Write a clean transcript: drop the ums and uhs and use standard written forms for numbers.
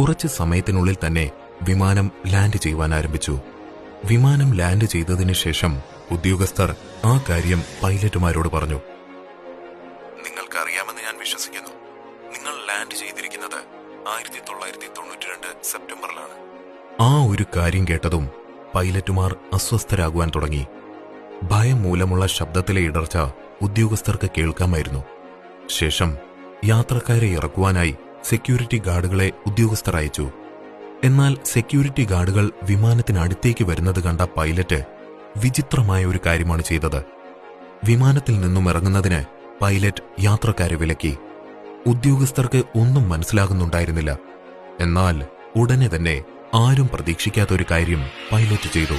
കുറച്ച് സമയത്തിനുള്ളിൽ തന്നെ വിമാനം ലാൻഡ് ചെയ്യുവാൻ ആരംഭിച്ചു. വിമാനം ലാൻഡ് ചെയ്തതിനു ശേഷം ഉദ്യോഗസ്ഥർ ആ കാര്യം പൈലറ്റുമാരോട് പറഞ്ഞു. നിങ്ങൾക്കറിയാമെന്ന് ഞാൻ വിശ്വസിക്കുന്നു. നിങ്ങൾ ലാൻഡ് ചെയ്തിരിക്കുന്നത് 1992 സെപ്റ്റംബറിലാണ്. ആ ഒരു കാര്യം കേട്ടതും പൈലറ്റുമാർ അസ്വസ്ഥരാകുവാൻ തുടങ്ങി. ഭയം മൂലമുള്ള ശബ്ദത്തിലെ ഇടർച്ച ഉദ്യോഗസ്ഥർക്ക് കേൾക്കാമായിരുന്നു. ശേഷം യാത്രക്കാരെ ഇറക്കുവാനായി സെക്യൂരിറ്റി ഗാർഡുകളെ ഉദ്യോഗസ്ഥർ അയച്ചു. എന്നാൽ സെക്യൂരിറ്റി ഗാർഡുകൾ വിമാനത്തിനടുത്തേക്ക് വരുന്നത് കണ്ട പൈലറ്റ് വിചിത്രമായ ഒരു കാര്യമാണ് ചെയ്തത്. വിമാനത്തിൽ നിന്നും ഇറങ്ങുന്നതിന് പൈലറ്റ് യാത്രക്കാരെ വിലക്കി. ഉദ്യോഗസ്ഥർക്ക് ഒന്നും മനസ്സിലാകുന്നുണ്ടായിരുന്നില്ല. എന്നാൽ ഉടനെ തന്നെ ആരും പ്രതീക്ഷിക്കാത്തൊരു കാര്യം പൈലറ്റ് ചെയ്തു.